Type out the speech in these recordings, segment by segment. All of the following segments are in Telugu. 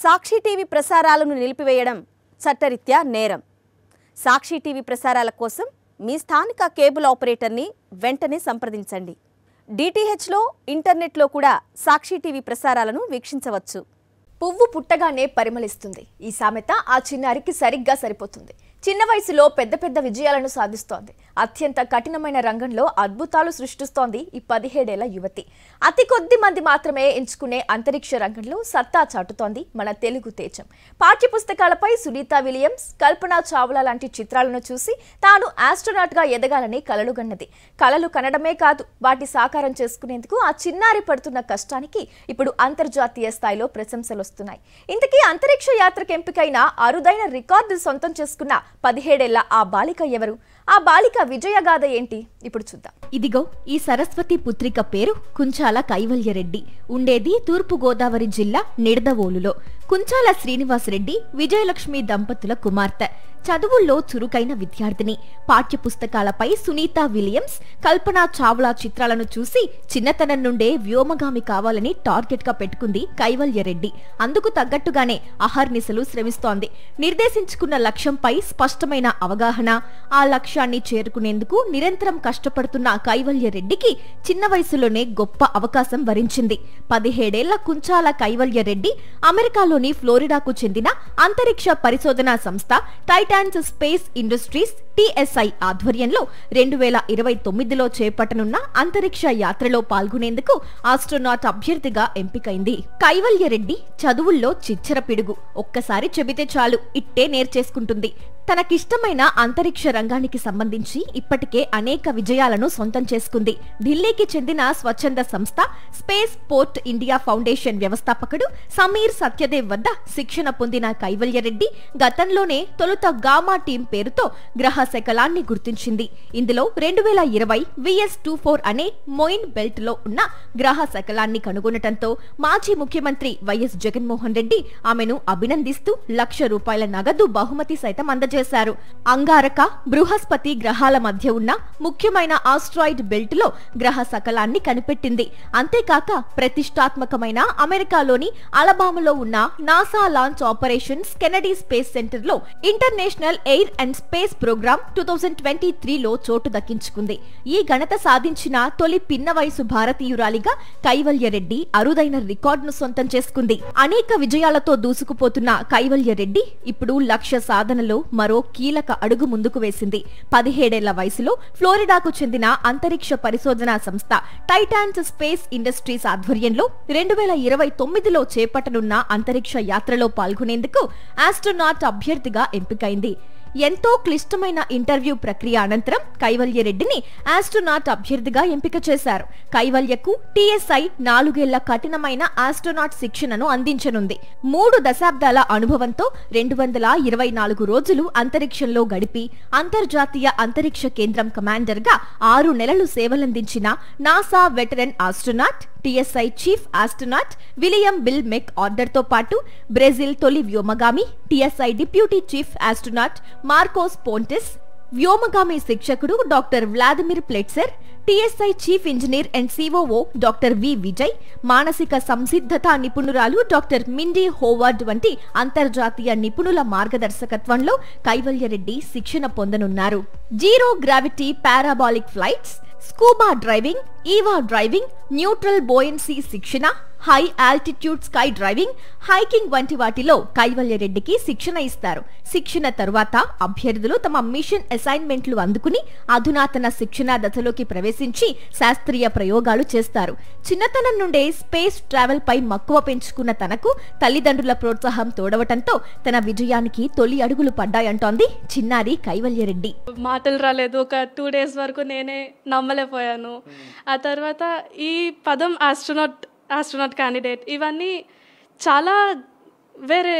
సాక్షి టీవీ ప్రసారాలను నిలిపివేయడం చట్టరీత్యా నేరం. సాక్షి టీవీ ప్రసారాల కోసం మీ స్థానిక కేబుల్ ఆపరేటర్ని వెంటనే సంప్రదించండి. డిటిహెచ్లో, ఇంటర్నెట్లో కూడా సాక్షి టీవీ ప్రసారాలను వీక్షించవచ్చు. పువ్వు పుట్టగానే పరిమళిస్తుంది. ఈ సామెత ఆ చిన్నారికి సరిగ్గా సరిపోతుంది. చిన్న వయసులో పెద్ద పెద్ద విజయాలను సాధిస్తోంది. అత్యంత కఠినమైన రంగంలో అద్భుతాలు సృష్టిస్తోంది ఈ 17 ఏళ్ల యువతి. అతి కొద్ది మంది మాత్రమే ఎంచుకునే అంతరిక్ష రంగంలో సత్తా చాటుతోంది మన తెలుగు తేజం. పాఠ్య పుస్తకాలపై సునీతా విలియమ్స్, కల్పనా చావ్లా లాంటి చిత్రాలను చూసి తాను ఆస్ట్రోనాట్గా ఎదగాలని కలలుగన్నది. కలలు కనడమే కాదు, వాటి సాకారం చేసుకునేందుకు ఆ చిన్నారి పడుతున్న కష్టానికి ఇప్పుడు అంతర్జాతీయ స్థాయిలో ప్రశంసలు వస్తున్నాయి. ఇంతకీ అంతరిక్ష యాత్రకు ఎంపికైన అరుదైన రికార్డు సొంతం చేసుకున్న 17 ఏళ్ల ఆ బాలిక ఎవరు? ఆ బాలిక విజయగాథ ఏంటి? ఇప్పుడు చూద్దాం. ఇదిగో ఈ సరస్వతి పుత్రిక పేరు కుంచాల కైవల్యరెడ్డి. ఉండేది తూర్పు గోదావరి జిల్లా నిడదవోలులో. కుంచాల శ్రీనివాసరెడ్డి, విజయలక్ష్మి దంపతుల కుమార్తె. చదువుల్లో చురుకైన విద్యార్థిని. పాఠ్య పుస్తకాలపై సునీతా విలియమ్స్, కల్పనా చావ్లా చిత్రాలను చూసి చిన్నతనం నుండే వ్యోమగామి కావాలని టార్గెట్ గా పెట్టుకుంది కైవల్యరెడ్డి. అందుకు తగ్గట్టుగానే అహర్నిశలు శ్రమిస్తోంది. నిర్దేశించుకున్న లక్ష్యంపై స్పష్టమైన అవగాహన, ఆ లక్ష్యాన్ని చేరుకునేందుకు నిరంతరం కష్టపడుతున్న కైవల్యరెడ్డికి చిన్న వయసులోనే గొప్ప అవకాశం వరించింది. 17 ఏళ్ల కుంచాల కైవల్యరెడ్డి అమెరికాలోని ఫ్లోరిడాకు చెందిన అంతరిక్ష పరిశోధనా సంస్థ టైటాన్స్ స్పేస్ ఇండస్ట్రీస్ TSI ఆధ్వర్యంలో 2029లో చేపట్టనున్న అంతరిక్ష యాత్రలో పాల్గొనేందుకు ఆస్ట్రోనాట్ అభ్యర్థిగా ఎంపికైంది. కైవల్యరెడ్డి చదువుల్లో చిచ్చర పిడుగు. ఒక్కసారి చెబితే చాలు ఇట్టే నేర్చేసుకుంటుంది. తనకిష్టమైన అంతరిక్ష రంగానికి సంబంధించి ఇప్పటికే అనేక విజయాలను సొంతం చేసుకుంది. ఢిల్లీకి చెందిన స్వచ్ఛంద సంస్థ స్పేస్ పోర్ట్ ఇండియా ఫౌండేషన్ వ్యవస్థాపకుడు సమీర్ సత్యదేవ్ వద్ద శిక్షణ పొందిన కైవల్యరెడ్డి గతంలోనే తొలుత గామా టీం పేరుతో గ్రహ శకలాన్ని గుర్తించింది. ఇందులో 2020 VS24 అనే మోయిన్ బెల్ట్ లో ఉన్న గ్రహ శకలాన్ని కనుగొనటంతో మాజీ ముఖ్యమంత్రి వైఎస్ జగన్మోహన్ రెడ్డి ఆమెను అభినందిస్తూ ₹1,00,000 నగదు బహుమతి సైతం అందజేశారు. అంగారక, బృహస్పతి గ్రహాల మధ్య ఉన్న ముఖ్యమైన ఆస్ట్రాయిడ్ బెల్ట్ లో గ్రహ శకలాన్ని కనిపెట్టింది. అంతేకాక ప్రతిష్టాత్మకమైన అమెరికాలోని అలబామాలో ఉన్న NASA launch operations Kennedy space center లో international air and space program 2023లో చోటు దక్కించుకుంది. ఈ ఘనత సాధించిన తొలి పిన్న వయసు భారతీయురాలిగా కైవల్యరెడ్డి అరుదైన రికార్డును సొంతం చేసుకుంది. అనేక విజయాలతో దూసుకుపోతున్న కైవల్యరెడ్డి ఇప్పుడు లక్ష్య సాధనలో మరో కీలక అడుగు ముందుకు వేసింది. 17 ఏళ్ల వయసులో ఫ్లోరిడాకు చెందిన అంతరిక్ష పరిశోధనా సంస్థ టైటాన్స్ స్పేస్ ఇండస్ట్రీస్ ఆధ్వర్యంలో 2029లో చేపట్టనున్న అంతరిక్ష యాత్రలో పాల్గొనేందుకు ఆస్ట్రోనాట్ అభ్యర్థిగా ఎంపికైంది. ఎంతో క్లిష్టమైన ఇంటర్వ్యూ ప్రక్రియ అనంతరం కైవల్యరెడ్డిని ఆస్ట్రోనాట్ అభ్యర్థిగా ఎంపిక చేశారు. కైవల్యకు TSI 4 ఏళ్ల కఠినమైన ఆస్ట్రోనాట్ శిక్షణను అందించనుంది. 3 దశాబ్దాల అనుభవంతో 224 రోజులు అంతరిక్షంలో గడిపి అంతర్జాతీయ అంతరిక్ష కేంద్రం కమాండర్ గా 6 నెలలు సేవలందించిన NASA veteran astronaut, TSI chief astronaut William Bill McArthur తో పాటు బ్రెజిల్ తొలి వ్యోమగామి, TSI deputy chief astronaut Marcos Pontes, వ్యోమగామి శిక్షకుడు doctor Vladimir Pletser, TSI chief engineer and COO doctor V Vijay, మానసిక సంసిద్ధత నిపుణురాలు డాక్టర్ మిండీ హోవార్డ్ వంటి అంతర్జాతీయ నిపుణుల మార్గదర్శకత్వంలో కైవల్యరెడ్డి శిక్షణ పొందనున్నారు. Zero gravity parabolic flights, scuba driving, EVA driving, neutral buoyancy శిక్షణ, high altitude sky driving, hiking వంటి వాటిలో కైవల్యరెడ్డికి శిక్షణ ఇస్తారు. శిక్షణ తరువాత అభ్యర్థులు తమ మిషన్ అసైన్మెంట్లు అందుకుని అధునాతన శిక్షణా దశలోకి ప్రవేశించి శాస్త్రీయ ప్రయోగాలు చేస్తారు. చిన్నతనం నుండే స్పేస్ ట్రావెల్ పై మక్కువ పెంచుకున్న తనకు తల్లిదండ్రుల ప్రోత్సాహం తోడవటంతో తన విజయానికి తొలి అడుగులు పడ్డాయంటోంది చిన్నారి కైవల్యరెడ్డి. మాటలు రాలేదు. ఒక 2 days వరకు నేనే నమ్మలేకపోయాను. ఆ తర్వాత ఈ పదం ఆస్ట్రోనాట్ క్యాండిడేట్ ఇవన్నీ చాలా వేరే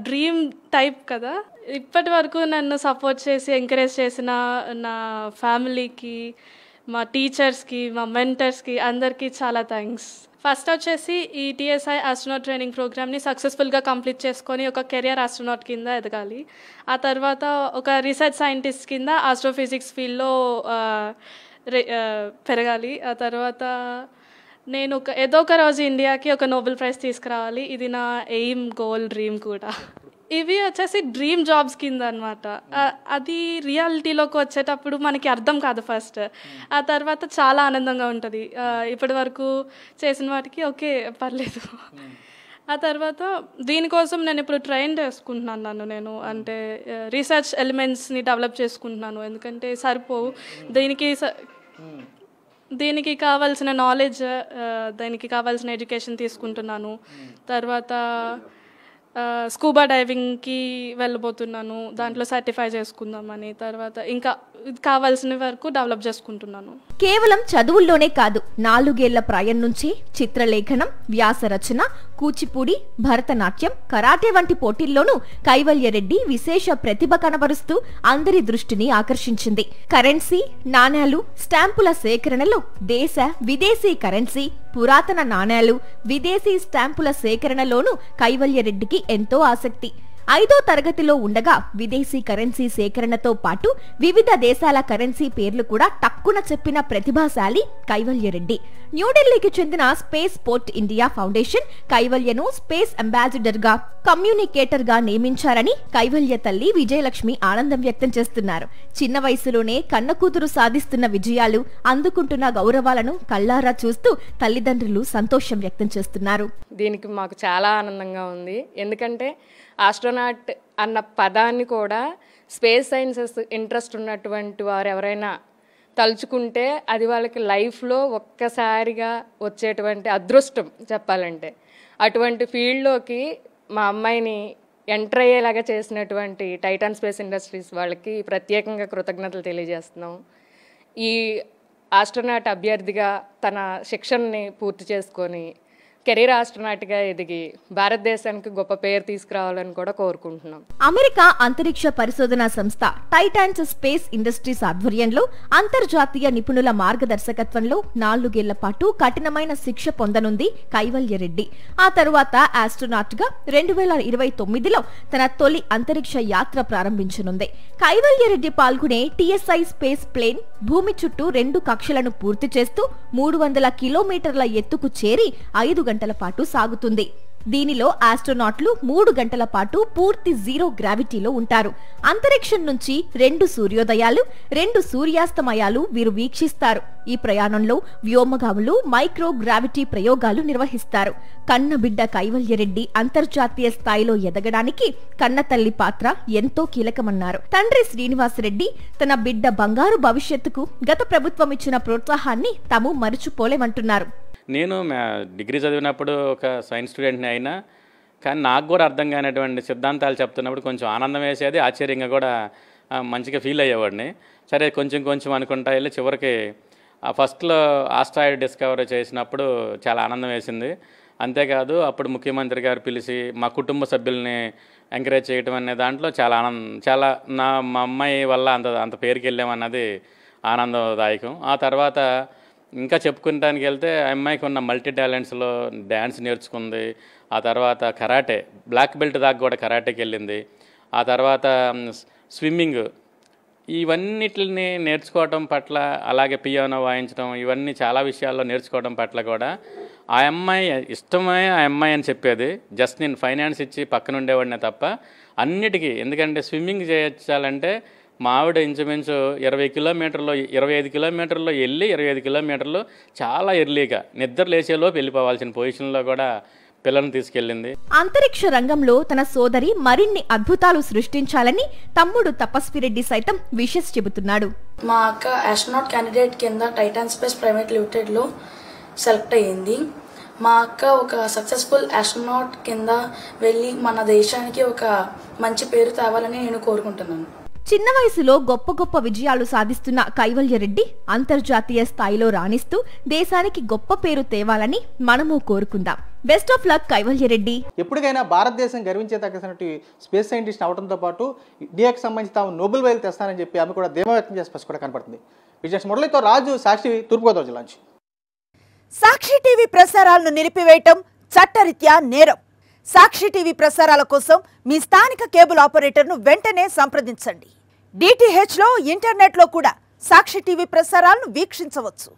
డ్రీమ్ టైప్ కదా. ఇప్పటి వరకు నన్ను సపోర్ట్ చేసి ఎంకరేజ్ చేసిన నా ఫ్యామిలీకి, మా టీచర్స్కి, మా మెంటర్స్కి అందరికీ చాలా థ్యాంక్స్. ఫస్ట్ వచ్చేసి ఈ TSI ఆస్ట్రోనాట్ ట్రైనింగ్ ప్రోగ్రామ్ని సక్సెస్ఫుల్గా కంప్లీట్ చేసుకొని ఒక కెరియర్ ఆస్ట్రోనాట్ కింద ఎదగాలి. ఆ తర్వాత ఒక రీసెర్చ్ సైంటిస్ట్ కింద ఆస్ట్రోఫిజిక్స్ ఫీల్డ్లో పెరగాలి. ఆ తర్వాత నేను ఏదో ఒక రోజు ఇండియాకి ఒక నోబెల్ ప్రైజ్ తీసుకురావాలి, ఇది నా ఎయిమ్, గోల్, డ్రీమ్ కూడా. ఇవి వచ్చేసి డ్రీమ్ జాబ్స్ కింద అనమాట. అది రియాలిటీలోకి వచ్చేటప్పుడు మనకి అర్థం కాదు ఫస్ట్, ఆ తర్వాత చాలా ఆనందంగా ఉంటుంది. ఇప్పటి వరకు చేసిన వాటికి ఓకే పర్లేదు. ఆ తర్వాత దీనికోసం నేను ఇప్పుడు ట్రైన్ చేసుకుంటున్నాను. నేను అంటే రీసెర్చ్ ఎలిమెంట్స్ని డెవలప్ చేసుకుంటున్నాను, ఎందుకంటే సరిపోవు. దీనికి కావాల్సిన నాలెడ్జ్, దానికి కావాల్సిన ఎడ్యుకేషన్ తీసుకుంటున్నాను. తర్వాత స్కూబా డైవింగ్కి వెళ్ళబోతున్నాను, దాంట్లో సర్టిఫై చేసుకుందామని. తర్వాత ఇంకా కావాల్సిన వరకు డెవలప్ చేసుకుంటున్నాను. కేవలం చదువుల్లోనే కాదు, 4 ఏళ్ల ప్రాయం నుంచి చిత్రలేఖనం, వ్యాసరచన, కూచిపూడి, భరతనాట్యం, కరాటే వంటి పోటీల్లోనూ కైవల్యరెడ్డి విశేష ప్రతిభ కనబరుస్తూ అందరి దృష్టిని ఆకర్షించింది. కరెన్సీ, నాణేలు, స్టాంపుల సేకరణలో దేశ, విదేశీ కరెన్సీ, పురాతన నాణేలు, విదేశీ స్టాంపుల సేకరణలోనూ కైవల్యరెడ్డికి ఎంతో ఆసక్తి. 5వ తరగతిలో ఉండగా విదేశీ కరెన్సీ సేకరణతో పాటు వివిధ దేశాల కరెన్సీ పేర్లు కూడా టక్కున చెప్పిన ప్రతిభాశాలి కైవల్యరెడ్డి. న్యూఢిల్లీకి చెందిన స్పేస్ పోర్ట్ ఇండియా ఫౌండేషన్ కైవల్యను స్పేస్ అంబాసిడర్ గా, కమ్యూనికేటర్ గా నియమించారని కైవల్య తల్లి విజయలక్ష్మి ఆనందం వ్యక్తం చేస్తున్నారు. చిన్న వయసులోనే కన్న కూతురు సాధిస్తున్న విజయాలు, అందుకుంటున్న గౌరవాలను కళ్ళారా చూస్తూ తల్లిదండ్రులు సంతోషం వ్యక్తం చేస్తున్నారు. దీనికి మాకు చాలా ఆనందంగా ఉంది, ఎందుకంటే ఆస్ట్రోనాట్ అన్న పదాన్ని కూడా స్పేస్ సైన్సెస్ ఇంట్రెస్ట్ ఉన్నటువంటి వారు ఎవరైనా తలుచుకుంటే అది వాళ్ళకి లైఫ్లో ఒక్కసారిగా వచ్చేటువంటి అదృష్టం చెప్పాలంటే. అటువంటి ఫీల్డ్లోకి మా అమ్మాయిని ఎంటర్ అయ్యేలాగా చేసినటువంటి టైటాన్ స్పేస్ ఇండస్ట్రీస్ వాళ్ళకి ప్రత్యేకంగా కృతజ్ఞతలు తెలియజేస్తున్నాం. ఈ ఆస్ట్రోనాట్ అభ్యర్థిగా తన శిక్షణని పూర్తి చేసుకొని కెరీర్ ఆస్ట్రోనాట్గా ఎదిగి భారతదేశానికి గొప్ప పేరు తీసుకురావాలని కూడా కోరుకుంటున్నాం. అమెరికా అంతరిక్ష పరిశోధనా సంస్థ టైటాన్స్ స్పేస్ ఇండస్ట్రీస్ ఆధ్వర్యంలో అంతర్జాతీయ నిపుణుల మార్గదర్శకత్వంలో 4 ఏళ్ల పాటు కఠినమైన శిక్ష పొందనుంది కైవల్యరెడ్డి. ఆ తరువాత ఆస్ట్రోనాట్ గా 2029లో తన తొలి అంతరిక్ష యాత్ర ప్రారంభించనుంది. కైవల్యరెడ్డి పాల్గొనే TSI స్పేస్ ప్లేన్ భూమి చుట్టూ 2 కక్షలను పూర్తి చేస్తూ 300 కిలోమీటర్ల ఎత్తుకు చేరి 5 గంటల పాటు సాగుతుంది. దీనిలో ఆస్ట్రోనాట్లు 3 గంటల పాటు పూర్తి జీరో గ్రావిటీలో ఉంటారు. అంతరిక్షం నుంచి 2 సూర్యోదయాలు, 2 సూర్యాస్తమయాలు వీరు వీక్షిస్తారు. ఈ ప్రయాణంలో వ్యోమగాములు మైక్రో గ్రావిటీ ప్రయోగాలు నిర్వహిస్తారు. కన్నబిడ్డ కైవల్యరెడ్డి అంతర్జాతీయ స్థాయిలో ఎదగడానికి కన్నతల్లి పాత్ర ఎంతో కీలకమన్నారు. తండ్రి శ్రీనివాసరెడ్డి తన బిడ్డ బంగారు భవిష్యత్తుకు గత ప్రభుత్వం ఇచ్చిన ప్రోత్సాహాన్ని తాము మరచిపోలేమంటున్నారు. నేను డిగ్రీ చదివినప్పుడు ఒక సైన్స్ స్టూడెంట్ని అయినా, కానీ నాకు కూడా అర్థం కానటువంటి సిద్ధాంతాలు చెప్తున్నప్పుడు కొంచెం ఆనందం వేసేది, ఆశ్చర్యంగా కూడా మంచిగా ఫీల్ అయ్యేవాడిని. సరే కొంచెం కొంచెం అనుకుంటా వెళ్ళి చివరికి ఫస్ట్లో ఆస్ట్రాయిడ్ డిస్కవరీ చేసినప్పుడు చాలా ఆనందం వేసింది. అంతేకాదు అప్పుడు ముఖ్యమంత్రి గారు పిలిచి మా కుటుంబ సభ్యుల్ని ఎంకరేజ్ చేయడం అనే దాంట్లో చాలా మా అమ్మాయి వల్ల అంత పేరుకి వెళ్ళామన్నది ఆనందదాయకం. ఆ తర్వాత ఇంకా చెప్పుకోవడానికి వెళ్తే అమ్మాయికి ఉన్న మల్టీ టాలెంట్స్లో డ్యాన్స్ నేర్చుకుంది. ఆ తర్వాత కరాటే బ్లాక్ బెల్ట్ దాకా కూడా కరాటేకి వెళ్ళింది. ఆ తర్వాత స్విమ్మింగ్, ఇవన్నిటిని నేర్చుకోవడం పట్ల, అలాగే పియానో వాయించడం, ఇవన్నీ చాలా విషయాల్లో నేర్చుకోవడం పట్ల కూడా ఆ అమ్మాయి ఇష్టమే ఆ అమ్మాయి అని చెప్పేది. జస్ట్ నేను ఫైనాన్స్ ఇచ్చి పక్కన ఉండేవాడినే తప్ప అన్నిటికీ. ఎందుకంటే స్విమ్మింగ్ చేయించాలంటే మా ఆవిడ ఇంచుమించు 25 కిలోమీటర్లో వెళ్ళి 25 కిలోమీటర్లు చాలా ఎర్లీగా నిద్ర లేచేలోపు వెళ్ళిపోవాల్సిన పొజిషన్లో కూడా పిల్లల్ని తీసుకెళ్ళింది. అంతరిక్ష రంగంలో తన సోదరి మరిన్ని అద్భుతాలు సృష్టించాలని తమ్ముడు తపస్విరెడ్డి సైతం విషెస్ చెబుతున్నాడు. మా అక్క ఆస్ట్రోనాట్ క్యాండిడేట్ కింద టైటాన్ స్పేస్ ప్రైవేట్ లిమిటెడ్లో సెలెక్ట్ అయ్యింది. మా అక్క ఒక సక్సెస్ఫుల్ ఆస్ట్రోనాట్ కింద వెళ్ళి మన దేశానికి ఒక మంచి పేరు తేవాలని నేను కోరుకుంటున్నాను. చిన్న వయసులో గొప్ప గొప్ప విజయాలు సాధిస్తున్న కైవల్యరెడ్డి అంతర్జాతీయ స్థాయిలో రాణిస్తూ దేశానికి గొప్ప పేరు తేవాలని మనము కోరుకుందాం. Best of luck Kaivalya Reddy. ఎప్పటికైనా భారతదేశం గర్వించేదగ్గటువంటి స్పేస్ సైంటిస్ట్ అవడంతో పాటు ఇండియాకి సంబంధించి తాము నోబెల్ ప్రైజ్ తెస్తానని చెప్పి ఆమె కూడా ధీమా వ్యక్తం చేసే స్పష్టంగా కూడా కనపడుతుంది. విజయ్ మురళితో రాజు, సాక్షి, తూర్పుగోదావరి జిల్లా నుంచి. సాక్షి టీవీ ప్రసారాలను నిలిపివేయటం చట్టరీత్యా నేరం. సాక్షి టీవీ ప్రసారాల కోసం మీ స్థానిక కేబుల్ ఆపరేటర్ను వెంటనే సంప్రదించండి. DTHలో ఇంటర్నెట్లో కూడా సాక్షి టీవీ ప్రసారాలను వీక్షించవచ్చు.